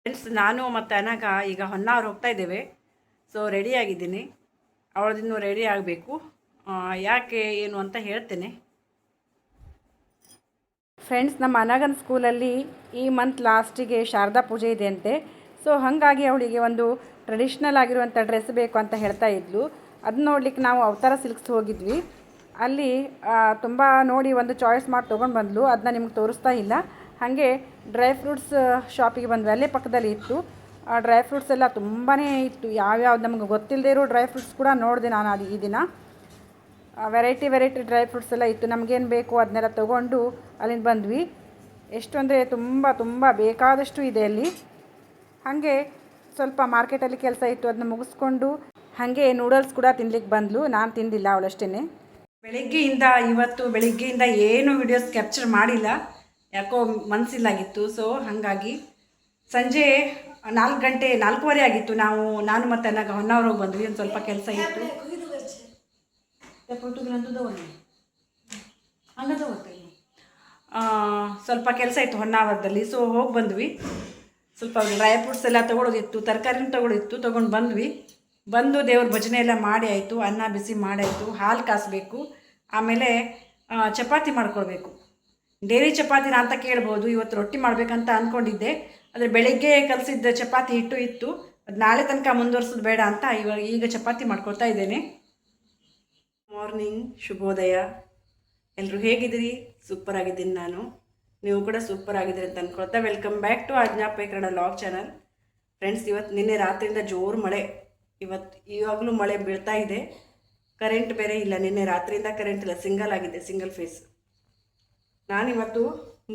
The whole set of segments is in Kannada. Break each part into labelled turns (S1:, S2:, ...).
S1: ಫ್ರೆಂಡ್ಸ್, ನಾನು ಮತ್ತು ಅನಘ ಈಗ ಹೊನ್ನಾವರ ಹೋಗ್ತಾ ಇದ್ದೇವೆ. ಸೊ ರೆಡಿಯಾಗಿದ್ದೀನಿ. ಅವಳದಿನ್ನೂ ರೆಡಿ ಆಗಬೇಕು. ಯಾಕೆ ಏನು ಅಂತ ಹೇಳ್ತೇನೆ. ಫ್ರೆಂಡ್ಸ್, ನಮ್ಮ ಅನಘನ ಸ್ಕೂಲಲ್ಲಿ ಈ ಮಂತ್ ಲಾಸ್ಟಿಗೆ ಶಾರದಾ ಪೂಜೆ ಇದೆ ಅಂತೆ. ಸೊ ಹಾಗಾಗಿ ಅವಳಿಗೆ ಒಂದು ಟ್ರೆಡಿಷ್ನಲ್ ಆಗಿರುವಂಥ ಡ್ರೆಸ್ ಬೇಕು ಅಂತ ಹೇಳ್ತಾ ಇದ್ಲು. ಅದನ್ನ ನೋಡ್ಲಿಕ್ಕೆ ನಾವು ಅವತಾರ ಸಿಲ್ಕ್ಸ್ ಹೋಗಿದ್ವಿ. ಅಲ್ಲಿ ತುಂಬ ನೋಡಿ ಒಂದು ಚಾಯ್ಸ್ ಮಾಡಿ ತೊಗೊಂಡು ಬಂದಳು. ಅದನ್ನ ನಿಮ್ಗೆ ತೋರಿಸ್ತಾ ಇಲ್ಲ. ಹಾಗೆ ಡ್ರೈ ಫ್ರೂಟ್ಸ್ ಶಾಪಿಗೆ ಬಂದ್ವಿ. ಅಲ್ಲೇ ಪಕ್ಕದಲ್ಲಿ ಇತ್ತು. ಡ್ರೈ ಫ್ರೂಟ್ಸ್ ಎಲ್ಲ ತುಂಬಾ ಇತ್ತು. ಯಾವ್ಯಾವ್ದು ನಮ್ಗೆ ಗೊತ್ತಿಲ್ಲದೆ ಇರೋ ಡ್ರೈ ಫ್ರೂಟ್ಸ್ ಕೂಡ ನೋಡಿದೆ ನಾನು ಅದು ಈ ದಿನ. ವೆರೈಟಿ ಡ್ರೈ ಫ್ರೂಟ್ಸ್ ಎಲ್ಲ ಇತ್ತು. ನಮಗೇನು ಬೇಕು ಅದನ್ನೆಲ್ಲ ತೊಗೊಂಡು ಅಲ್ಲಿಂದ ಬಂದ್ವಿ. ಎಷ್ಟು ಅಂದರೆ ತುಂಬ ಬೇಕಾದಷ್ಟು ಇದೆ ಅಲ್ಲಿ. ಹಾಗೆ ಸ್ವಲ್ಪ ಮಾರ್ಕೆಟಲ್ಲಿ ಕೆಲಸ ಇತ್ತು, ಅದನ್ನ ಮುಗಿಸ್ಕೊಂಡು ಹಾಗೆ ನೂಡಲ್ಸ್ ಕೂಡ ತಿನ್ಲಿಕ್ಕೆ ಬಂದಳು. ನಾನು ತಿಂದಿಲ್ಲ, ಅವಳಷ್ಟೇ. ಇವತ್ತು ಬೆಳಿಗ್ಗೆಯಿಂದ ಏನು ವಿಡಿಯೋಸ್ ಕ್ಯಾಪ್ಚರ್ ಮಾಡಿಲ್ಲ, ಯಾಕೋ ಮನಸ್ಸಿಲ್ಲಾಗಿತ್ತು. ಸೊ ಹಾಗಾಗಿ ಸಂಜೆ 4:30 ಆಗಿತ್ತು. ನಾನು ಮತ್ತು ಅನಘ ಹೊನ್ನಾವರ ಬಂದ್ವಿ. ಒಂದು ಸ್ವಲ್ಪ ಕೆಲಸ ಇತ್ತು. ಸ್ವಲ್ಪ ಕೆಲಸ ಇತ್ತು ಹೊನ್ನಾವರದಲ್ಲಿ. ಸೊ ಹೋಗಿ ಬಂದ್ವಿ. ಸ್ವಲ್ಪ ಡ್ರೈ ಫ್ರೂಟ್ಸ್ ಎಲ್ಲ ತೊಗೊಳೋದಿತ್ತು, ತರಕಾರಿನೂ ತೊಗೊಂಡು ಬಂದು ದೇವ್ರ ಭಜನೆ ಎಲ್ಲ ಮಾಡಿ ಆಯಿತು. ಅನ್ನ ಬಿಸಿ ಮಾಡಾಯಿತು, ಹಾಲು ಕಾಸಬೇಕು, ಆಮೇಲೆ ಚಪಾತಿ ಮಾಡ್ಕೊಳ್ಬೇಕು. ಡೈಲಿ ಚಪಾತಿನ ಅಂತ ಕೇಳ್ಬೋದು. ಇವತ್ತು ರೊಟ್ಟಿ ಮಾಡಬೇಕಂತ ಅಂದ್ಕೊಂಡಿದ್ದೆ. ಆದರೆ ಬೆಳಗ್ಗೆ ಕಲಸಿದ್ದ ಚಪಾತಿ ಹಿಟ್ಟು ಇತ್ತು. ಅದು ನಾಳೆ ತನಕ ಮುಂದುವರ್ಸೋದು ಬೇಡ ಅಂತ ಈಗ ಚಪಾತಿ ಮಾಡ್ಕೊಳ್ತಾ ಇದ್ದೇನೆ. ಮಾರ್ನಿಂಗ್, ಶುಭೋದಯ. ಎಲ್ಲರೂ ಹೇಗಿದ್ದೀರಿ? ಸೂಪರ್ ಆಗಿದ್ದೀನಿ ನಾನು. ನೀವು ಕೂಡ ಸೂಪರ್ ಆಗಿದ್ದೀರಿ ಅಂತ ಅಂದ್ಕೊಳ್ತಾ welcome back to Aagnya Pai Kannada vlog channel. Friends, ನಿನ್ನೆ ರಾತ್ರಿಯಿಂದ ಜೋರು ಮಳೆ. ಇವಾಗಲೂ ಮಳೆ ಬೀಳ್ತಾ ಇದೆ. ಕರೆಂಟ್ ಬೇರೆ ಇಲ್ಲ. ನಿನ್ನೆ ರಾತ್ರಿಯಿಂದ ಕರೆಂಟ್ ಇಲ್ಲ. Single phase. ನಾನಿವತ್ತು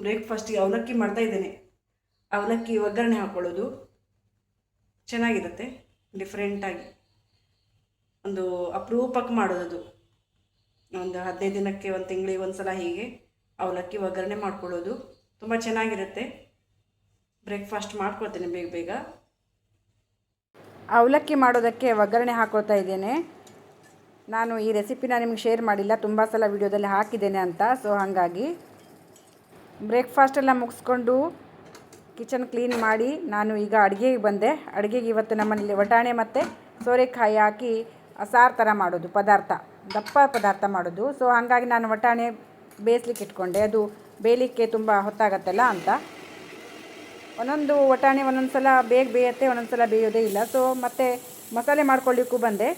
S1: ಬ್ರೇಕ್ಫಾಸ್ಟಿಗೆ ಅವಲಕ್ಕಿ ಮಾಡ್ತಾ ಇದ್ದೇನೆ. ಅವಲಕ್ಕಿ ಒಗ್ಗರಣೆ ಹಾಕ್ಕೊಳ್ಳೋದು ಚೆನ್ನಾಗಿರುತ್ತೆ. ಡಿಫ್ರೆಂಟಾಗಿ ಒಂದು ಅಪರೂಪಕ್ಕೆ ಮಾಡೋದು. ಒಂದು 15 ದಿನಕ್ಕೆ, ಒಂದು ತಿಂಗಳಿಗೆ ಒಂದು ಸಲ ಹೀಗೆ ಅವಲಕ್ಕಿ ಒಗ್ಗರಣೆ ಮಾಡ್ಕೊಳ್ಳೋದು ತುಂಬ ಚೆನ್ನಾಗಿರುತ್ತೆ. ಬ್ರೇಕ್ಫಾಸ್ಟ್ ಮಾಡ್ಕೊಳ್ತೇನೆ ಬೇಗ. ಅವಲಕ್ಕಿ ಮಾಡೋದಕ್ಕೆ ಒಗ್ಗರಣೆ ಹಾಕ್ಕೊಳ್ತಾ ಇದ್ದೇನೆ. ನಾನು ಈ ರೆಸಿಪಿನ ನಿಮ್ಗೆ ಶೇರ್ ಮಾಡಿಲ್ಲ, ತುಂಬ ಸಲ ವಿಡಿಯೋದಲ್ಲಿ ಹಾಕಿದ್ದೇನೆ ಅಂತ. ಸೊ ಹಾಗಾಗಿ ಬ್ರೇಕ್ಫಾಸ್ಟೆಲ್ಲ ಮುಗಿಸ್ಕೊಂಡು ಕಿಚನ್ ಕ್ಲೀನ್ ಮಾಡಿ ನಾನು ಈಗ ಅಡುಗೆಗೆ ಬಂದೆ. ಅಡುಗೆಗೆ ಇವತ್ತು ನಮ್ಮಲ್ಲಿ ವಟಾಣೆ ಮತ್ತು ಸೋರೆಕಾಯಿ ಹಾಕಿ ಸಾರು ಥರ ಮಾಡೋದು, ದಪ್ಪ ಪದಾರ್ಥ ಮಾಡೋದು. ಸೊ ಹಾಗಾಗಿ ನಾನು ವಟಾಣೆ ಬೇಯಿಸ್ಲಿಕ್ಕೆ ಇಟ್ಕೊಂಡೆ. ಅದು ಬೇಯಲಿಕ್ಕೆ ತುಂಬ ಹೊತ್ತಾಗತ್ತಲ್ಲ ಅಂತ. ಒಂದೊಂದು ವಟಾಣೆ ಒಂದೊಂದು ಸಲ ಬೇಗ ಬೇಯುತ್ತೆ, ಒಂದೊಂದು ಸಲ ಬೇಯೋದೇ ಇಲ್ಲ. ಸೊ ಮತ್ತು ಮಸಾಲೆ ಮಾಡ್ಕೊಳ್ಳಿಕ್ಕೂ ಬಂದೆ.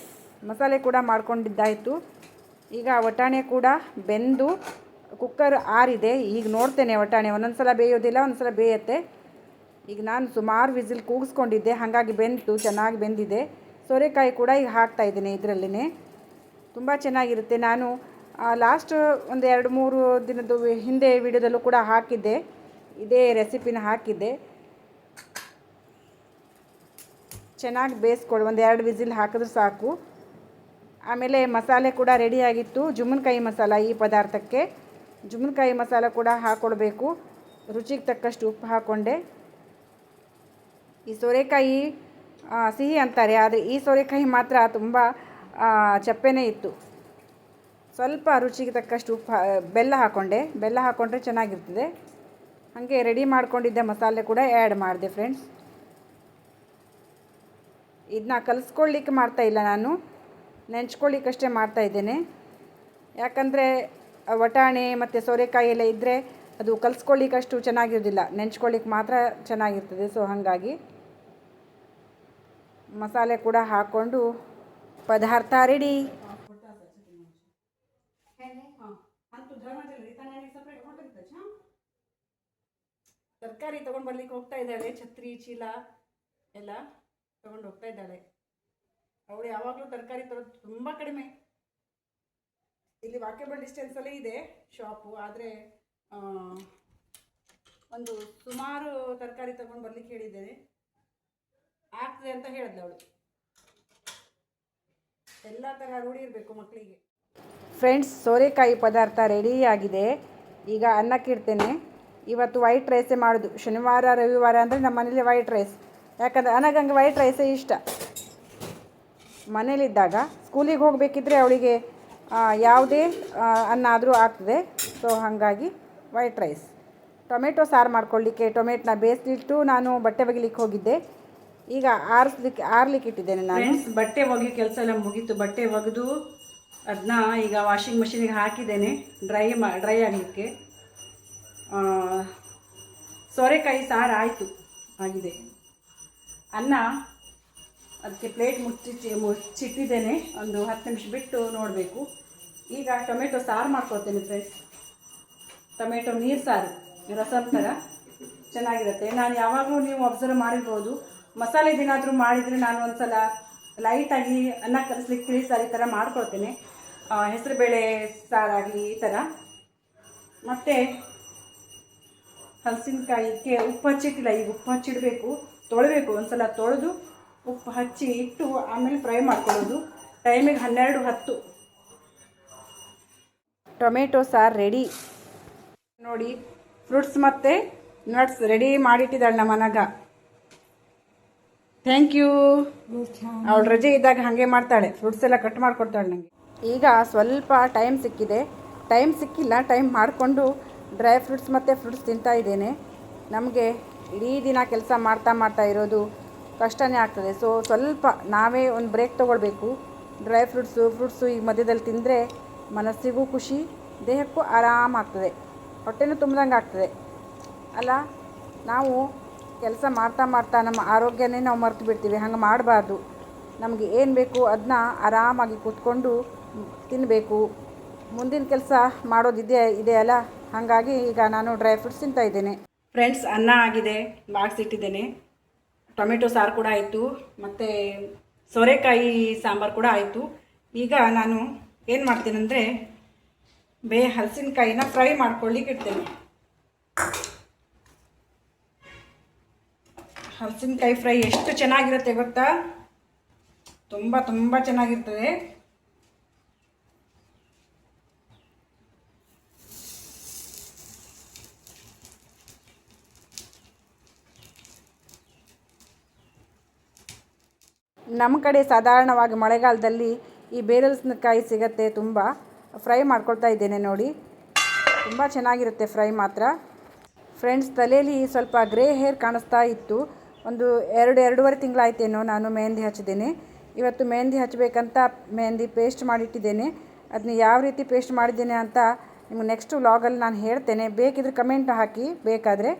S1: ಮಸಾಲೆ ಕೂಡ ಮಾಡ್ಕೊಂಡಿದ್ದಾಯಿತು. ಈಗ ವಟಾಣೆ ಕೂಡ ಬೆಂದು ಕುಕ್ಕರ್ ಆರಿದೆ. ಈಗ ನೋಡ್ತೇನೆ ವಟಾಣೆ ಒಂದೊಂದು ಸಲ ಬೇಯೋದಿಲ್ಲ, ಒಂದು ಸಲ ಬೇಯುತ್ತೆ. ಈಗ ನಾನು ಸುಮಾರು ವಿಸಿಲ್ ಕೂಗಿಸ್ಕೊಂಡಿದ್ದೆ, ಹಾಗಾಗಿ ಚೆನ್ನಾಗಿ ಬೆಂದಿದೆ. ಸೋರೆಕಾಯಿ ಕೂಡ ಈಗ ಹಾಕ್ತಾಯಿದ್ದೇನೆ ಇದರಲ್ಲೇ. ತುಂಬ ಚೆನ್ನಾಗಿರುತ್ತೆ. ನಾನು ಲಾಸ್ಟ್ ಒಂದು 2-3 ದಿನದ ಹಿಂದೆ ವಿಡಿಯೋದಲ್ಲೂ ಕೂಡ ಹಾಕಿದ್ದೆ, ಇದೇ ರೆಸಿಪಿನ ಹಾಕಿದ್ದೆ. ಚೆನ್ನಾಗಿ ಬೇಯಿಸ್ಕೊಳ್ಳಿ, 1-2 ವಿಸಿಲ್ ಹಾಕಿದ್ರೆ ಸಾಕು. ಆಮೇಲೆ ಮಸಾಲೆ ಕೂಡ ರೆಡಿಯಾಗಿತ್ತು. ಜುಮ್ಮನ್ಕಾಯಿ ಮಸಾಲ ಈ ಪದಾರ್ಥಕ್ಕೆ. ಜುಮ್ಮನ್ಕಾಯಿ ಮಸಾಲ ಕೂಡ ಹಾಕ್ಕೊಳ್ಬೇಕು. ರುಚಿಗೆ ತಕ್ಕಷ್ಟು ಉಪ್ಪು ಹಾಕ್ಕೊಂಡೆ. ಈ ಸೋರೆಕಾಯಿ ಸಿಹಿ ಅಂತಾರೆ, ಆದರೆ ಈ ಸೋರೆಕಾಯಿ ಮಾತ್ರ ತುಂಬ ಚಪ್ಪೆನೇ ಇತ್ತು. ಸ್ವಲ್ಪ ರುಚಿಗೆ ತಕ್ಕಷ್ಟು ಬೆಲ್ಲ ಹಾಕ್ಕೊಂಡ್ರೆ ಚೆನ್ನಾಗಿರ್ತದೆ. ಹಾಗೆ ರೆಡಿ ಮಾಡ್ಕೊಂಡಿದ್ದ ಮಸಾಲೆ ಕೂಡ ಆ್ಯಡ್ ಮಾಡಿದೆ. ಫ್ರೆಂಡ್ಸ್, ಇದನ್ನ ಕಲಿಸ್ಕೊಳ್ಳಿಕ್ಕೆ ಮಾಡ್ತಾಯಿಲ್ಲ, ನಾನು ನೆಂಚ್ಕೊಳ್ಳಿಕ್ಕಷ್ಟೇ ಮಾಡ್ತಾಯಿದ್ದೇನೆ. ಯಾಕಂದರೆ ವಟಾಣೆ ಮತ್ತು ಸೋರೆಕಾಯಿ ಎಲ್ಲ ಇದ್ದರೆ ಅದು ಕಲಿಸ್ಕೊಳ್ಳಿಕ್ಕಷ್ಟು ಚೆನ್ನಾಗಿರೋದಿಲ್ಲ, ನೆಂಚ್ಕೊಳ್ಳಿಕ್ಕೆ ಮಾತ್ರ ಚೆನ್ನಾಗಿರ್ತದೆ. ಸೊ ಹಾಗಾಗಿ ಮಸಾಲೆ ಕೂಡ ಹಾಕ್ಕೊಂಡು ಪದಾರ್ಥ ರೆಡಿ. ತರಕಾರಿ ತೊಗೊಂಡು ಬರ್ಲಿಕ್ಕೆ ಹೋಗ್ತಾ ಇದ್ದಾಳೆ. ಛತ್ರಿ ಚೀಲ ಎಲ್ಲ ತೊಗೊಂಡು ಹೋಗ್ತಾ ಇದ್ದಾಳೆ. ಅವಳು ಯಾವಾಗಲೂ ತರಕಾರಿ ತರೋದು ತುಂಬ ಕಡಿಮೆ. ಇಲ್ಲಿ ವಾಕೇಬಲ್ ಡಿಸ್ಟೆನ್ಸಲ್ಲೇ ಇದೆ ಶಾಪು, ಆದರೆ ಒಂದು ಸುಮಾರು ತರಕಾರಿ ತೊಗೊಂಡು ಬರ್ಲಿಕ್ಕೆ ಹೇಳಿದ್ದೇನೆ. ಆಗ್ತದೆ ಅಂತ ಹೇಳಿದ್ಲು ಅವಳು. ಎಲ್ಲ ಥರ ರೂಢಿ ಇರಬೇಕು ಮಕ್ಕಳಿಗೆ. ಫ್ರೆಂಡ್ಸ್, ಸೋರೆಕಾಯಿ ಪದಾರ್ಥ ರೆಡಿಯಾಗಿದೆ. ಈಗ ಅನ್ನಕ್ಕಿಡ್ತೇನೆ. ಇವತ್ತು ವೈಟ್ ರೈಸೇ ಮಾಡೋದು. ಶನಿವಾರ ರವಿವಾರ ಅಂದರೆ ನಮ್ಮ ಮನೇಲಿ ವೈಟ್ ರೈಸ್. ಯಾಕಂದರೆ ಅನಗಂಗೆ ವೈಟ್ ರೈಸೇ ಇಷ್ಟ. ಮನೇಲಿದ್ದಾಗ ಸ್ಕೂಲಿಗೆ ಹೋಗಬೇಕಿದ್ರೆ ಅವಳಿಗೆ ಯಾವುದೇ ಅನ್ನ ಆದರೂ ಆಗ್ತದೆ. ಸೊ ಹಾಗಾಗಿ ವೈಟ್ ರೈಸ್. ಟೊಮೆಟೊ ಸಾರು ಮಾಡ್ಕೊಳ್ಳಿಕ್ಕೆ ಟೊಮೆಟೊನ ಬೇಯಿಸಿಟ್ಟು ನಾನು ಬಟ್ಟೆ ಒಗಿಲಿಕ್ಕೆ ಹೋಗಿದ್ದೆ. ಈಗ ಆರ್ಲಿಕ್ಕೆ ಇಟ್ಟಿದ್ದೇನೆ ನಾನು. ಬಟ್ಟೆ ಒಗಿ ಕೆಲಸ ಎಲ್ಲ ಮುಗೀತು. ಬಟ್ಟೆ ಒಗೆದು ಅದನ್ನ ಈಗ ವಾಷಿಂಗ್ ಮಿಷಿನಿಗೆ ಹಾಕಿದ್ದೇನೆ ಡ್ರೈ ಆಗಲಿಕ್ಕೆ. ಸೋರೆಕಾಯಿ ಸಾರು ಆಗಿದೆ. ಅನ್ನ ಅದಕ್ಕೆ ಪ್ಲೇಟ್ ಮುಚ್ಚಿಟ್ಟಿದ್ದೇನೆ. ಒಂದು 10 ನಿಮಿಷ ಬಿಟ್ಟು ನೋಡಬೇಕು. ಈಗ ಟೊಮೆಟೊ ಸಾರು ಮಾಡ್ಕೊಳ್ತೇನೆ ಫ್ರೆಂಡ್ಸ್. ಟೊಮೆಟೊ ನೀರು ಸಾರು ರಸಂ ಥರ ಚೆನ್ನಾಗಿರುತ್ತೆ. ನಾನು ಯಾವಾಗಲೂ ನೀವು ಅಬ್ಸರ್ವ್ ಮಾಡಿರ್ಬೋದು, ಮಸಾಲೆದೇನಾದರೂ ಮಾಡಿದರೆ ನಾನು ಒಂದು ಸಲ ಲೈಟಾಗಿ ಅನ್ನ ಕಲಿಸ್ಲಿಕ್ಕೆ ತಿಳಿ ಸಾರು ಈ ಥರ ಮಾಡ್ಕೊಳ್ತೇನೆ. ಹೆಸರುಬೇಳೆ ಸಾರಾಗಲಿ ಈ ಥರ. ಮತ್ತು ಹಲಸಿನಕಾಯಿಗೆ ಉಪ್ಪು ಹಚ್ಚಿಟ್ಟಿಲ್ಲ. ಈಗ ಉಪ್ಪು ಹಚ್ಚಿಡಬೇಕು, ತೊಳಬೇಕು. ಒಂದು ಸಲ ತೊಳೆದು ಉಪ್ಪು ಹಚ್ಚಿ ಇಟ್ಟು ಆಮೇಲೆ ಫ್ರೈ ಮಾಡ್ಕೊಳ್ಳೋದು. ಟೈಮಿಗೆ 12:10. ಟೊಮೆಟೊ ಸಾರು ರೆಡಿ ನೋಡಿ. ಫ್ರೂಟ್ಸ್ ಮತ್ತು ನಟ್ಸ್ ರೆಡಿ ಮಾಡಿಟ್ಟಿದ್ದಾಳೆ ನಮ್ಮ ಮನಗ. Thank you. ಅವಳು ರಜೆ ಇದ್ದಾಗ ಹಾಗೆ ಮಾಡ್ತಾಳೆ, ಫ್ರೂಟ್ಸ್ ಎಲ್ಲ ಕಟ್ ಮಾಡಿಕೊಡ್ತಾಳೆ ನನಗೆ. ಈಗ ಸ್ವಲ್ಪ ಟೈಮ್ ಸಿಕ್ಕಿಲ್ಲ, ಟೈಮ್ ಮಾಡಿಕೊಂಡು ಡ್ರೈ ಫ್ರೂಟ್ಸ್ ಮತ್ತು ಫ್ರೂಟ್ಸ್ ತಿಂತಾ ಇದ್ದೇನೆ. ನಮಗೆ ಇಡೀ ದಿನ ಕೆಲಸ ಮಾಡ್ತಾ ಇರೋದು ಕಷ್ಟನೇ ಆಗ್ತದೆ. ಸೊ ಸ್ವಲ್ಪ ನಾವೇ ಒಂದು ಬ್ರೇಕ್ ತೊಗೊಳ್ಬೇಕು. ಡ್ರೈ ಫ್ರೂಟ್ಸು ಈ ಮಧ್ಯದಲ್ಲಿ ತಿಂದರೆ ಮನಸ್ಸಿಗೂ ಖುಷಿ, ದೇಹಕ್ಕೂ ಆರಾಮಾಗ್ತದೆ, ಹೊಟ್ಟೆನೂ ತುಂಬ್ದಂಗೆ ಆಗ್ತದೆ ಅಲ್ಲ. ನಾವು ಕೆಲಸ ಮಾಡ್ತಾ ನಮ್ಮ ಆರೋಗ್ಯನೇ ನಾವು ಮರೆತು ಬಿಡ್ತೀವಿ. ಹಂಗೆ ಮಾಡಬಾರ್ದು. ನಮಗೆ ಏನು ಬೇಕು ಅದನ್ನ ಆರಾಮಾಗಿ ಕೂತ್ಕೊಂಡು ತಿನ್ನಬೇಕು. ಮುಂದಿನ ಕೆಲಸ ಇದೆಯಲ್ಲ, ಹಾಗಾಗಿ ಈಗ ನಾನು ಡ್ರೈ ಫ್ರೂಟ್ಸ್ ತಿಂತಾ ಇದ್ದೇನೆ. ಫ್ರೆಂಡ್ಸ್, ಅನ್ನ ಆಗಿದೆ, ಬಾಕ್ಸಿಟ್ಟಿದ್ದೇನೆ. ಟೊಮೆಟೊ ಸಾರು ಕೂಡ ಆಯಿತು, ಮತ್ತು ಸೋರೆಕಾಯಿ ಸಾಂಬಾರು ಕೂಡ ಆಯಿತು. ಈಗ ನಾನು ಏನು ಮಾಡ್ತೇನೆಂದರೆ ಹಲಸಿನಕಾಯಿನ ಫ್ರೈ ಮಾಡ್ಕೊಳ್ಳಿಕ್ಕೆ ಇಡ್ತೇನೆ. ಹಲಸಿನಕಾಯಿ ಫ್ರೈ ಎಷ್ಟು ಚೆನ್ನಾಗಿರುತ್ತೆ ಗೊತ್ತಾ? ತುಂಬ ಚೆನ್ನಾಗಿರ್ತದೆ. ನಮ್ಮ ಕಡೆ ಸಾಧಾರಣವಾಗಿ ಮಳೆಗಾಲದಲ್ಲಿ ಈ ಬೇರಲಸಿನಕಾಯಿ ಸಿಗುತ್ತೆ. ತುಂಬ ಫ್ರೈ ಮಾಡ್ಕೊಳ್ತಾ ಇದ್ದೇನೆ ನೋಡಿ. ತುಂಬ ಚೆನ್ನಾಗಿರುತ್ತೆ ಫ್ರೈ ಮಾತ್ರ. ಫ್ರೆಂಡ್ಸ್, ತಲೆಯಲ್ಲಿ ಸ್ವಲ್ಪ ಗ್ರೇ ಹೇರ್ ಕಾಣಿಸ್ತಾ ಇತ್ತು. ಒಂದು 2-2.5 ತಿಂಗಳಾಯ್ತೇನೋ ನಾನು ಮೆಹಂದಿ ಹಚ್ಚಿದ್ದೇನೆ. ಇವತ್ತು ಮೆಹಂದಿ ಹಚ್ಚಬೇಕಂತ ಮೆಹಂದಿ ಪೇಸ್ಟ್ ಮಾಡಿಟ್ಟಿದ್ದೇನೆ. ಅದನ್ನ ಯಾವ ರೀತಿ ಪೇಸ್ಟ್ ಮಾಡಿದ್ದೇನೆ ಅಂತ ನಿಮಗೆ ನೆಕ್ಸ್ಟ್ ವ್ಲಾಗಲ್ಲಿ ನಾನು ಹೇಳ್ತೇನೆ. ಬೇಕಿದ್ರೆ ಕಮೆಂಟ್ ಹಾಕಿ ಬೇಕಾದರೆ.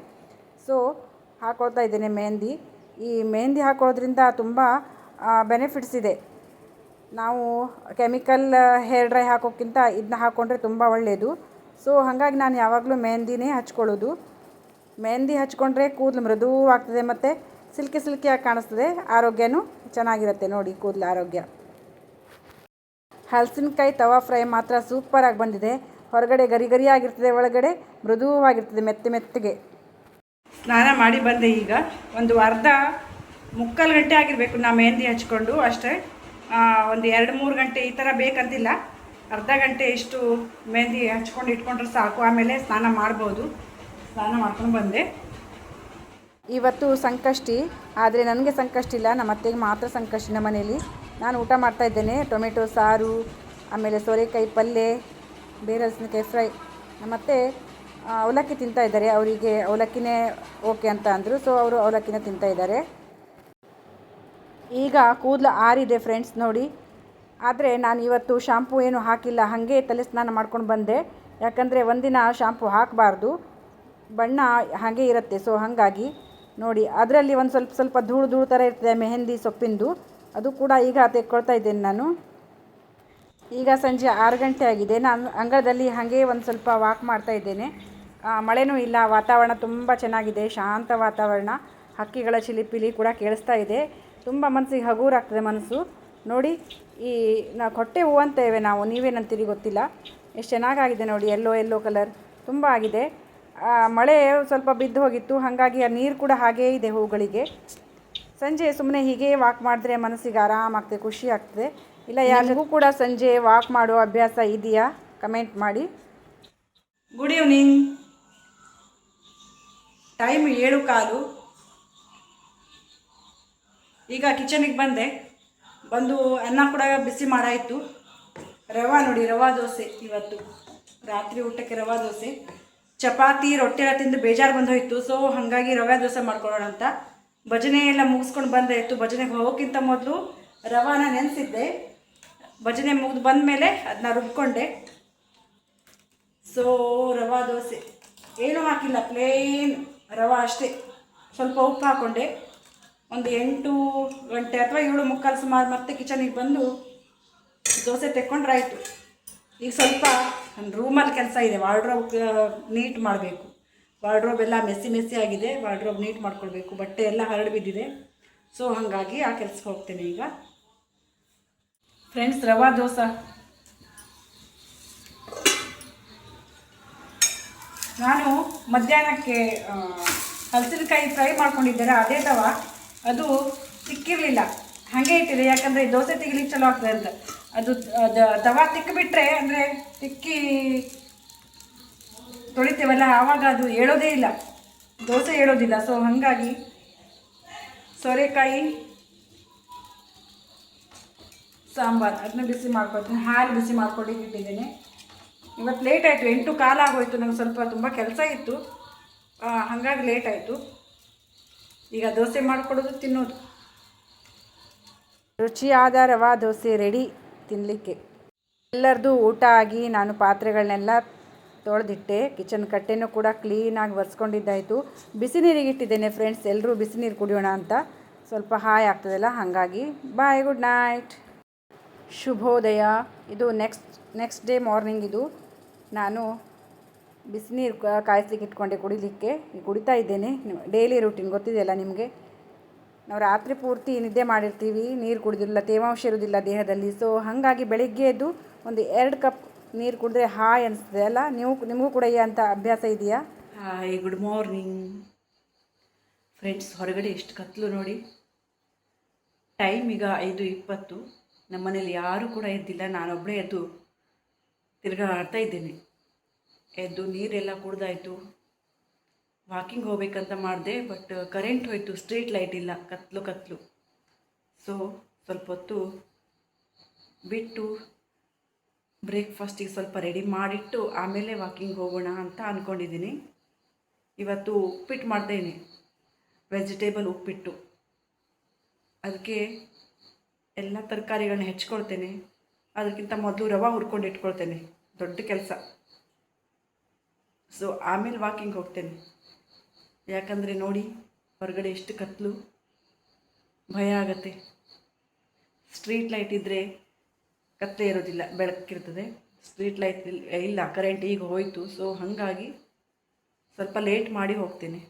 S1: ಸೊ ಹಾಕ್ಕೊಳ್ತಾ ಇದ್ದೇನೆ ಮೆಹಂದಿ. ಈ ಮೆಹಂದಿ ಹಾಕೊಳ್ಳೋದ್ರಿಂದ ತುಂಬ ಬೆನಿಫಿಟ್ಸ್ ಇದೆ. ನಾವು ಕೆಮಿಕಲ್ ಹೇರ್ ಡ್ರೈ ಹಾಕೋಕ್ಕಿಂತ ಇದನ್ನ ಹಾಕ್ಕೊಂಡ್ರೆ ತುಂಬ ಒಳ್ಳೆಯದು. ಸೊ ಹಾಗಾಗಿ ನಾನು ಯಾವಾಗಲೂ ಮೆಹಂದಿನೇ ಹಚ್ಕೊಳ್ಳೋದು. ಮೆಹಂದಿ ಹಚ್ಕೊಂಡ್ರೆ ಕೂದಲು ಮೃದುವಾಗ್ತದೆ ಮತ್ತು ಸಿಲ್ಕಿಯಾಗಿ ಕಾಣಿಸ್ತದೆ. ಆರೋಗ್ಯನೂ ಚೆನ್ನಾಗಿರುತ್ತೆ ನೋಡಿ, ಕೂದಲು ಆರೋಗ್ಯ. ಹಲಸಿನಕಾಯಿ ತವಾ ಫ್ರೈ ಮಾತ್ರ ಸೂಪರಾಗಿ ಬಂದಿದೆ. ಹೊರಗಡೆ ಗರಿಯಾಗಿರ್ತದೆ, ಒಳಗಡೆ ಮೃದುವಾಗಿರ್ತದೆ, ಮೆತ್ತಗೆ. ಸ್ನಾನ ಮಾಡಿ ಬಂದೆ. ಈಗ ಒಂದು ಮುಕ್ಕಾಲು ಗಂಟೆ ಆಗಿರಬೇಕು ನಾ ಮೆಹಂದಿ ಹಚ್ಕೊಂಡು ಅಷ್ಟೇ. ಒಂದು 2-3 ಗಂಟೆ ಈ ಥರ ಬೇಕಂತಿಲ್ಲ. ಅರ್ಧ ಗಂಟೆ ಇಷ್ಟು ಮೆಹಂದಿ ಹಚ್ಕೊಂಡು ಇಟ್ಕೊಂಡ್ರೆ ಸಾಕು. ಆಮೇಲೆ ಸ್ನಾನ ಮಾಡ್ಬೋದು. ಸ್ನಾನ ಮಾಡ್ಕೊಂಡು ಬಂದೆ. ಇವತ್ತು ಸಂಕಷ್ಟಿ, ಆದರೆ ನನಗೆ ಸಂಕಷ್ಟಿ ಇಲ್ಲ, ನಮ್ಮ ಅತ್ತೆಗೆ ಮಾತ್ರ ಸಂಕಷ್ಟಿ. ನಮ್ಮ ಮನೇಲಿ ನಾನು ಊಟ ಮಾಡ್ತಾಯಿದ್ದೇನೆ. ಟೊಮೆಟೊ ಸಾರು, ಆಮೇಲೆ ಸೋರೆಕಾಯಿ ಪಲ್ಯ, ಬೇರಲಸಿನಕಾಯಿ ಫ್ರೈ. ನಮ್ಮ ಅತ್ತೆ ಅವಲಕ್ಕಿ ತಿಂತಾ ಇದ್ದಾರೆ. ಅವರಿಗೆ ಅವಲಕ್ಕಿನೇ ಓಕೆ ಅಂತ ಅಂದರು. ಸೊ ಅವರು ಅವಲಕ್ಕಿನ ತಿಂತಾ ಇದ್ದಾರೆ. ಈಗ ಕೂದಲು ಆರಿದೆ ಫ್ರೆಂಡ್ಸ್ ನೋಡಿ. ಆದರೆ ನಾನು ಇವತ್ತು ಶಾಂಪೂ ಏನು ಹಾಕಿಲ್ಲ, ಹಾಗೆ ತಲೆ ಸ್ನಾನ ಮಾಡ್ಕೊಂಡು ಬಂದೆ. ಯಾಕಂದರೆ ಒಂದಿನ ಶಾಂಪೂ ಹಾಕಬಾರ್ದು, ಬಣ್ಣ ಹಾಗೆ ಇರುತ್ತೆ. ಸೊ ಹಾಗಾಗಿ ನೋಡಿ, ಅದರಲ್ಲಿ ಒಂದು ಸ್ವಲ್ಪ ಧೂಳು ಥರ ಇರ್ತದೆ ಮೆಹಂದಿ ಸೊಪ್ಪಿಂದು. ಅದು ಕೂಡ ಈಗ ತೆಕ್ಕೊಳ್ತಾ ಇದ್ದೇನೆ ನಾನು. ಈಗ ಸಂಜೆ 6 ಗಂಟೆ ಆಗಿದೆ. ನಾನು ಅಂಗಳದಲ್ಲಿ ಹಾಗೆ ಒಂದು ಸ್ವಲ್ಪ ವಾಕ್ ಮಾಡ್ತಾ ಇದ್ದೇನೆ. ಮಳೆನೂ ಇಲ್ಲ, ವಾತಾವರಣ ತುಂಬ ಚೆನ್ನಾಗಿದೆ, ಶಾಂತ ವಾತಾವರಣ. ಹಕ್ಕಿಗಳ ಚಿಲಿಪಿಲಿ ಕೂಡ ಕೇಳಿಸ್ತಾ ಇದೆ. ತುಂಬ ಮನಸ್ಸಿಗೆ ಹಗೂರಾಗ್ತದೆ ಮನಸ್ಸು ನೋಡಿ. ನಾವು ಕೊಟ್ಟೆ ಹೂವು ಅಂತೇವೆ ನಾವು, ನೀವೇನಂತೀರಿ ಗೊತ್ತಿಲ್ಲ. ಎಷ್ಟು ಚೆನ್ನಾಗಾಗಿದೆ ನೋಡಿ, ಯೆಲ್ಲೋ ಕಲರ್ ತುಂಬ ಆಗಿದೆ. ಮಳೆ ಸ್ವಲ್ಪ ಬಿದ್ದು ಹೋಗಿತ್ತು, ಹಾಗಾಗಿ ಆ ನೀರು ಕೂಡ ಹಾಗೇ ಇದೆ ಹೂಗಳಿಗೆ. ಸಂಜೆ ಸುಮ್ಮನೆ ಹೀಗೆ ವಾಕ್ ಮಾಡಿದ್ರೆ ಮನಸ್ಸಿಗೆ ಆರಾಮಾಗ್ತದೆ, ಖುಷಿ ಆಗ್ತದೆ. ಇಲ್ಲ ಯಾರಿಗೂ ಕೂಡ ಸಂಜೆ ವಾಕ್ ಮಾಡೋ ಅಭ್ಯಾಸ ಇದೆಯಾ? ಕಮೆಂಟ್ ಮಾಡಿ. Good evening. ಟೈಮ್ 7:15. ಈಗ ಕಿಚನಿಗೆ ಬಂದು ಅನ್ನ ಕೂಡ ಬಿಸಿ ಮಾಡಾಯಿತು. ರವಾ ನೋಡಿ, ರವಾ ದೋಸೆ. ಇವತ್ತು ರಾತ್ರಿ ಊಟಕ್ಕೆ ರವಾ ದೋಸೆ ಚಪಾತಿ ರೊಟ್ಟಿ ಎಲ್ಲ ತಿಂದು ಬೇಜಾರು ಬಂದೋಯ್ತು. ಸೊ ಹಾಗಾಗಿ ರವೆ ದೋಸೆ ಮಾಡ್ಕೊಳ್ಳೋಣ ಅಂತ ಭಜನೆ ಎಲ್ಲ ಮುಗಿಸ್ಕೊಂಡು ಬಂದಾಯಿತು. ಭಜನೆಗೆ ಹೋಗೋಕ್ಕಿಂತ ಮೊದಲು ರವಾನ ನೆನೆಸಿದ್ದೆ. ಭಜನೆ ಮುಗಿದು ಬಂದ ಮೇಲೆ ಅದನ್ನ ರುಬ್ಕೊಂಡೆ. ಸೊ ರವಾ ದೋಸೆ ಏನೂ ಹಾಕಿಲ್ಲ, ಪ್ಲೇನ್ ರವಾ ಅಷ್ಟೇ. ಸ್ವಲ್ಪ ಉಪ್ಪು ಹಾಕ್ಕೊಂಡೆ. ಒಂದು 8 ಗಂಟೆ ಅಥವಾ 7:45 ಸುಮಾರು ಮತ್ತೆ ಕಿಚನಿಗೆ ಬಂದು ದೋಸೆ ತೆಕ್ಕೊಂಡ್ರಾಯ್ತು. ಈಗ ಸ್ವಲ್ಪ ನನ್ನ ರೂಮಲ್ಲಿ ಕೆಲಸ ಇದೆ, ವಾರ್ಡ್ರೋಬ್ ನೀಟ್ ಮಾಡಬೇಕು. ವಾರ್ಡ್ರೋಬ್ ಎಲ್ಲ ಮೆಸ್ಸಿ ಆಗಿದೆ, ವಾರ್ಡ್ರೋಬ್ ನೀಟ್ ಮಾಡ್ಕೊಳ್ಬೇಕು. ಬಟ್ಟೆ ಎಲ್ಲ ಹರಡು ಬಿದ್ದಿದೆ. ಸೊ ಹಾಗಾಗಿ ಆ ಕೆಲಸಕ್ಕೆ ಹೋಗ್ತೇನೆ ಈಗ. ಫ್ರೆಂಡ್ಸ್, ರವಾ ದೋಸೆ ನಾನು ಮಧ್ಯಾಹ್ನಕ್ಕೆ ಹಲಸಿನಕಾಯಿ ಫ್ರೈ ಮಾಡ್ಕೊಂಡಿದ್ದೇನೆ. ಅದೇ ತವ ಅದು ತಿಕ್ಕಿರಲಿಲ್ಲ, ಹಾಗೆ ಇಟ್ಟಿದೆ. ಯಾಕಂದರೆ ದೋಸೆ ತೆಗಿಲಿಕ್ಕೆ ಚಲೋ ಆಗ್ತದೆ ಅಂತ. ಅದು ತವಾ ತಿಕ್ಕಿಬಿಟ್ರೆ, ಅಂದರೆ ತಿಕ್ಕಿ ತೊಳಿತೇವಲ್ಲ, ಆವಾಗ ಅದು ಹೇಳೋದೇ ಇಲ್ಲ, ದೋಸೆ ಹೇಳೋದಿಲ್ಲ. ಸೊ ಹಾಗಾಗಿ ಸೋರೆಕಾಯಿ ಸಾಂಬಾರು ಅದನ್ನ ಬಿಸಿ ಮಾಡ್ಕೊಳ್ತೀನಿ. ಹಾಲು ಬಿಸಿ ಮಾಡ್ಕೊಂಡು ಇಟ್ಟಿದ್ದೇನೆ. ಇವತ್ತು ಲೇಟ್ ಆಯಿತು, 8:15 ಆಗೋಯ್ತು. ನನಗೆ ಸ್ವಲ್ಪ ತುಂಬ ಕೆಲಸ ಇತ್ತು, ಹಾಗಾಗಿ ಲೇಟ್ ಆಯಿತು. ಈಗ ದೋಸೆ ಮಾಡಿಕೊಡೋದು, ತಿನ್ನೋದು. ರುಚಿಯಾದ ರವಾ ದೋಸೆ ರೆಡಿ ತಿನ್ನಲಿಕ್ಕೆ. ಎಲ್ಲರದು ಊಟ ಆಗಿ ನಾನು ಪಾತ್ರೆಗಳನ್ನೆಲ್ಲ ತೊಳೆದಿಟ್ಟೆ. ಕಿಚನ್ ಕಟ್ಟೆನೂ ಕೂಡ ಕ್ಲೀನಾಗಿ ಒರೆಸ್ಕೊಂಡಿದ್ದಾಯಿತು. ಬಿಸಿ ನೀರಿಗೆ ಇಟ್ಟಿದ್ದೇನೆ ಫ್ರೆಂಡ್ಸ್, ಎಲ್ಲರೂ ಬಿಸಿ ನೀರು ಕುಡಿಯೋಣ ಅಂತ. ಸ್ವಲ್ಪ ಹಾಯ್ ಆಗ್ತದಲ್ಲ, ಹಾಗಾಗಿ. ಬಾಯ್, ಗುಡ್ ನೈಟ್, ಶುಭೋದಯ. ಇದು ನೆಕ್ಸ್ಟ್ ಡೇ ಮಾರ್ನಿಂಗ್. ಇದು ನಾನು ಬಿಸಿನೀರು ಕಾಯಿಸ್ಲಿಕ್ಕೆ ಇಟ್ಕೊಂಡೆ ಕುಡಿಲಿಕ್ಕೆ. ಕುಡಿತಾ ಇದ್ದೇನೆ. ಡೈಲಿ ರೂಟೀನ್ ಗೊತ್ತಿದೆಯಲ್ಲ ನಿಮಗೆ. ನಾವು ರಾತ್ರಿ ಪೂರ್ತಿ ನಿದ್ದೆ ಮಾಡಿರ್ತೀವಿ, ನೀರು ಕುಡಿದಿರಲಿಲ್ಲ, ತೇವಾಂಶ ಇರೋದಿಲ್ಲ ದೇಹದಲ್ಲಿ. ಸೊ ಹಾಗಾಗಿ ಬೆಳಿಗ್ಗೆ ಎದ್ದು ಒಂದು 2 ಕಪ್ ನೀರು ಕುಡಿದ್ರೆ ಹಾಯ್ ಅನಿಸ್ತದೆ ಅಲ್ಲ. ನಿಮಗೂ ಕೂಡ ಈ ಅಂತ ಅಭ್ಯಾಸ ಇದೆಯಾ? Hi, good morning friends. ಹೊರಗಡೆ ಎಷ್ಟು ಕತ್ಲು ನೋಡಿ. ಟೈಮ್ ಈಗ 5:20. ನಮ್ಮ ಮನೇಲಿ ಯಾರೂ ಕೂಡ ಎದ್ದಿಲ್ಲ, ನಾನೊಬ್ಬಳೇ ಎದ್ದು ತಿರುಗಾಡ್ತಾ ಇದ್ದೇನೆ. ಎದ್ದು ನೀರೆಲ್ಲ ಕುಡ್ದಾಯಿತು. ವಾಕಿಂಗ್ ಹೋಗ್ಬೇಕಂತ ಮಾಡಿದೆ, ಬಟ್ ಕರೆಂಟ್ ಹೋಯಿತು, ಸ್ಟ್ರೀಟ್ ಲೈಟ್ ಇಲ್ಲ, ಕತ್ಲು. ಸೊ ಸ್ವಲ್ಪ ಹೊತ್ತು ಬಿಟ್ಟು ಬ್ರೇಕ್ಫಾಸ್ಟಿಗೆ ಸ್ವಲ್ಪ ರೆಡಿ ಮಾಡಿಟ್ಟು ಆಮೇಲೆ ವಾಕಿಂಗ್ ಹೋಗೋಣ ಅಂತ ಅಂದ್ಕೊಂಡಿದ್ದೀನಿ. ಇವತ್ತು ಉಪ್ಪಿಟ್ಟು ಮಾಡ್ತೇನೆ, ವೆಜಿಟೇಬಲ್ ಉಪ್ಪಿಟ್ಟು. ಅದಕ್ಕೆ ಎಲ್ಲ ತರಕಾರಿಗಳನ್ನ ಹೆಚ್ಕೊಳ್ತೇನೆ. ಅದಕ್ಕಿಂತ ಮೊದಲು ರವೆ ಹುರ್ಕೊಂಡು ಇಟ್ಕೊಳ್ತೇನೆ, ದೊಡ್ಡ ಕೆಲಸ. ಸೊ ಆಮೇಲೆ ವಾಕಿಂಗ್ ಹೋಗ್ತೇನೆ. ಯಾಕಂದರೆ ನೋಡಿ ಹೊರಗಡೆ ಎಷ್ಟು ಕತ್ಲು, ಭಯ ಆಗತ್ತೆ. ಸ್ಟ್ರೀಟ್ ಲೈಟ್ ಇದ್ದರೆ ಕತ್ತಲೆ ಇರೋದಿಲ್ಲ, ಬೆಳಕಿರ್ತದೆ. ಸ್ಟ್ರೀಟ್ ಲೈಟ್ ಇಲ್ಲ, ಕರೆಂಟ್ ಈಗ ಹೋಯಿತು. ಸೊ ಹಾಗಾಗಿ ಸ್ವಲ್ಪ ಲೇಟ್ ಮಾಡಿ ಹೋಗ್ತೇನೆ.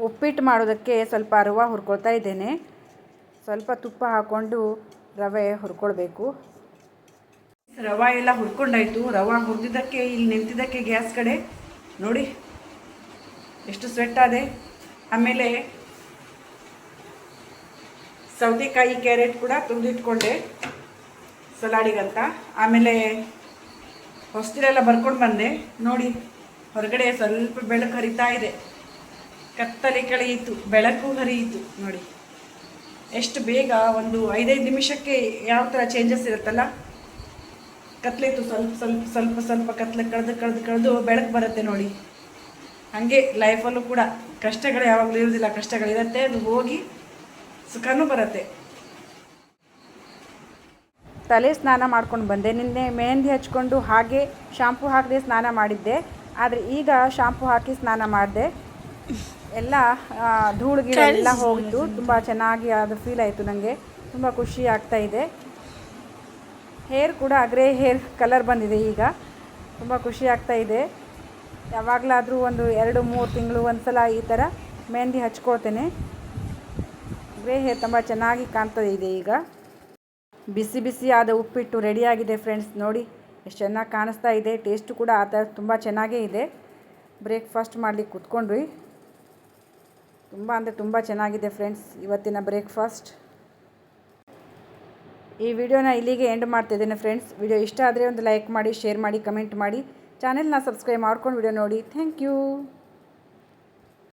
S1: ಉಪ್ಪಿಟ್ಟು ಮಾಡೋದಕ್ಕೆ ಸ್ವಲ್ಪ ರವೆ ಹುರ್ಕೊಳ್ತಾ ಇದ್ದೇನೆ. ಸ್ವಲ್ಪ ತುಪ್ಪ ಹಾಕ್ಕೊಂಡು ರವೆ ಹುರ್ಕೊಳ್ಬೇಕು. ರವೆ ಎಲ್ಲ ಹುರ್ಕೊಂಡಾಯಿತು. ರವೆ ಹುರಿದಿದ್ದಕ್ಕೆ ಇಲ್ಲಿ ನಿಂತಿದ್ದಕ್ಕೆ ಗ್ಯಾಸ್ ಕಡೆ ನೋಡಿ ಎಷ್ಟು ಸ್ವೆಟ್ ಆದೆ. ಆಮೇಲೆ ಸೌತೆಕಾಯಿ, ಕ್ಯಾರೆಟ್ ಕೂಡ ತುರಿದಿಟ್ಕೊಂಡೆ ಸಲಾಡಿಗಂತ. ಆಮೇಲೆ ಹೊಸ್ತಿಲೆಲ್ಲ ಬರ್ಕೊಂಡು ಬಂದೆ. ನೋಡಿ ಹೊರಗಡೆ ಸ್ವಲ್ಪ ಬೆಳಕು ಹರಿತಾ ಇದೆ, ಕತ್ತಲೆ ಕಳೆಯಿತು, ಬೆಳಕು ಹರಿಯಿತು. ನೋಡಿ ಎಷ್ಟು ಬೇಗ, ಒಂದು 5 ನಿಮಿಷಕ್ಕೆ ಯಾವ ಥರ ಚೇಂಜಸ್ ಇರುತ್ತಲ್ಲ. ಕತ್ಲಿತ್ತು, ಸ್ವಲ್ಪ ಕತ್ಲೆ ಕಳೆದು ಬೆಳಕು ಬರುತ್ತೆ ನೋಡಿ. ಹಾಗೆ ಲೈಫಲ್ಲೂ ಕೂಡ ಕಷ್ಟಗಳು ಯಾವಾಗಲೂ ಇರೋದಿಲ್ಲ, ಕಷ್ಟಗಳಿರುತ್ತೆ, ಅದು ಹೋಗಿ ಸುಖನೂ ಬರುತ್ತೆ. ತಲೆ ಸ್ನಾನ ಮಾಡ್ಕೊಂಡು ಬಂದೆ. ನಿನ್ನೆ ಮೆಹಂದಿ ಹಚ್ಕೊಂಡು ಹಾಗೆ ಶಾಂಪು ಹಾಕದೆ ಸ್ನಾನ ಮಾಡಿದ್ದೆ. ಆದರೆ ಈಗ ಶಾಂಪು ಹಾಕಿ ಸ್ನಾನ ಮಾಡಿದೆ. ಎಲ್ಲ ಧೂಳು ಗಿಡ ಎಲ್ಲ ಹೋಗಿತ್ತು. ತುಂಬ ಚೆನ್ನಾಗಿ ಅದು ಫೀಲ್ ಆಯಿತು ನನಗೆ. ತುಂಬ ಖುಷಿ ಆಗ್ತಾ ಇದೆ. ಹೇರ್ ಕೂಡ ಗ್ರೇ ಹೇರ್ ಕಲರ್ ಬಂದಿದೆ ಈಗ. ತುಂಬ ಖುಷಿ ಆಗ್ತಾ ಇದೆ. ಯಾವಾಗಲಾದರೂ ಒಂದು 2-3 ತಿಂಗಳು ಒಂದು ಸಲ ಈ ಥರ ಮೆಹಂದಿ ಹಚ್ಕೊಳ್ತೇನೆ. ಗ್ರೇ ಹೇರ್ ತುಂಬ ಚೆನ್ನಾಗಿ ಕಾಣ್ತದೆ ಇದೆ ಈಗ. ಬಿಸಿ ಆದ ಉಪ್ಪಿಟ್ಟು ರೆಡಿಯಾಗಿದೆ ಫ್ರೆಂಡ್ಸ್. ನೋಡಿ ಎಷ್ಟು ಚೆನ್ನಾಗಿ ಕಾಣಿಸ್ತಾ ಇದೆ. ಟೇಸ್ಟು ಕೂಡ ಆ ಥರ ತುಂಬ ಚೆನ್ನಾಗೇ ಇದೆ. ಬ್ರೇಕ್ಫಾಸ್ಟ್ ಮಾಡಲಿಕ್ಕೆ ಕೂತ್ಕೊಂಡ್ವಿ. ತುಂಬ ಚೆನ್ನಾಗಿದೆ ಫ್ರೆಂಡ್ಸ್ ಇವತ್ತಿನ ಬ್ರೇಕ್ಫಾಸ್ಟ್. ಈ ವಿಡಿಯೋನ ಇಲ್ಲಿಗೆ ಎಂಡ್ ಮಾಡ್ತಿದ್ದೇನೆ ಫ್ರೆಂಡ್ಸ್. ವಿಡಿಯೋ ಇಷ್ಟ ಆದರೆ ಒಂದು ಲೈಕ್ ಮಾಡಿ, ಶೇರ್ ಮಾಡಿ, ಕಮೆಂಟ್ ಮಾಡಿ, ಚಾನೆಲ್ನ ಸಬ್ಸ್ಕ್ರೈಬ್ ಮಾಡ್ಕೊಂಡು ವಿಡಿಯೋ ನೋಡಿ. Thank you.